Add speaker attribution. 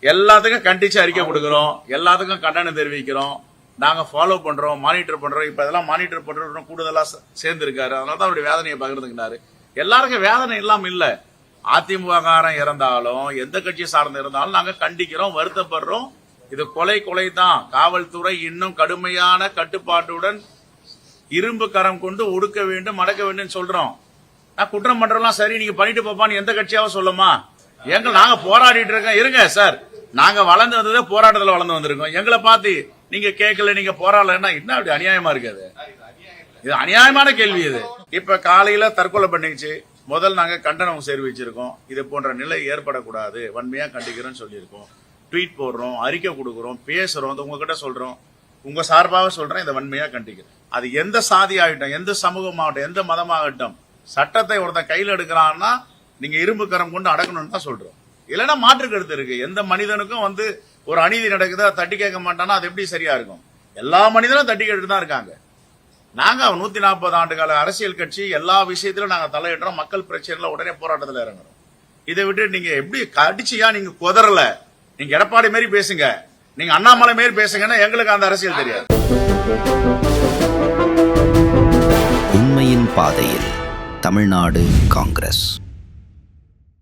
Speaker 1: எல்லாத்துக்கும் கண்டிச்சு அறிக்கை கொடுக்குறோம், எல்லாத்துக்கும் கண்டனம் தெரிவிக்கிறோம், நாங்க ஃபாலோ பண்றோம், மானிட்டர் பண்றோம். இப்ப இதெல்லாம் மானிட்டர் பண்றோம் கூடுதலா சேர்ந்து இருக்காரு. அதனாலதான் அவருடைய வேதனையை பகிர்ந்துக்கினாரு. எல்லாருக்கும் வேதனை இல்லாம இல்ல. அதிமுக காரன் இறந்தாலும் எந்த கட்சி சார்ந்து இருந்தாலும் நாங்க கண்டிக்கிறோம், வருத்தப்படுறோம். இது கொலை தான். காவல்துறை இன்னும் கடுமையான கட்டுப்பாட்டுடன் இரும்பு கரம் கொண்டு ஒடுக்க வேண்டும், அடக்க வேண்டும் சொல்றோம். நான் குற்றம் பண்றோம்லாம் சரி, நீங்க பண்ணிட்டு போப்பான்னு எந்த கட்சியாவும் சொல்லுமா? நாங்க போராடிட்டு இருக்கோம். இருங்க சார், நாங்க வளர்ந்து வந்ததே போராட்டத்தில் வளர்ந்து வந்திருக்கோம். எங்களை பார்த்து நீங்க கேட்கல, நீங்க போராடலன்னா என்ன அப்படி அநியாயமா இருக்காது? இது அநியாயமான கேள்வி. இது இப்ப காலையில தற்கொலை பண்ணிச்சு. முதல் நாங்க கண்டனம் தெரிவிச்சிருக்கோம். இது போன்ற நிலை ஏற்படக்கூடாது, வன்மையா கண்டிக்கிறோம் சொல்லியிருக்கோம். ட்வீட் போடுறோம், அறிக்கை கொடுக்குறோம், பேசுறோம், உங்ககிட்ட சொல்றோம், உங்க சார்பாக சொல்றேன், இதை வன்மையா கண்டிக்கிறேன். அது எந்த சாதி ஆகட்டும், எந்த சமூகமாகட்டும், எந்த மதமாகட்டும், சட்டத்தை ஒருத்தன் கையில் எடுக்கிறான்னா நீங்க இரும்பு கரம் கொண்டு அடக்கணும்னு தான் சொல்றோம். இல்லைன்னா மாற்று கருத்து இருக்கு. எந்த மனிதனுக்கும் ஒரு அநீதி நடக்குதா தட்டி கேட்க மாட்டானா அது எப்படி சரியா இருக்கும்? எல்லா மனிதனும் தட்டி கேட்டு தான் இருக்காங்க. நாங்க 140 ஆண்டுகால அரசியல் கட்சி, எல்லா விஷயத்திலும் நாங்க தலையிடுறோம். மக்கள் பிரச்சனைல உடனே போராட்டத்தில் இறங்குறோம். இதை விட்டு நீங்க எப்படி கடிச்சியா நீங்க குதறல, நீங்க எடப்பாடி மாரி பேசுங்க, நீங்க அண்ணாமலை மாரி பேசுங்கன்னா எங்களுக்கு அந்த அரசியல் தெரியாது.
Speaker 2: உண்மையின் பாதையில் தமிழ்நாடு காங்கிரஸ்.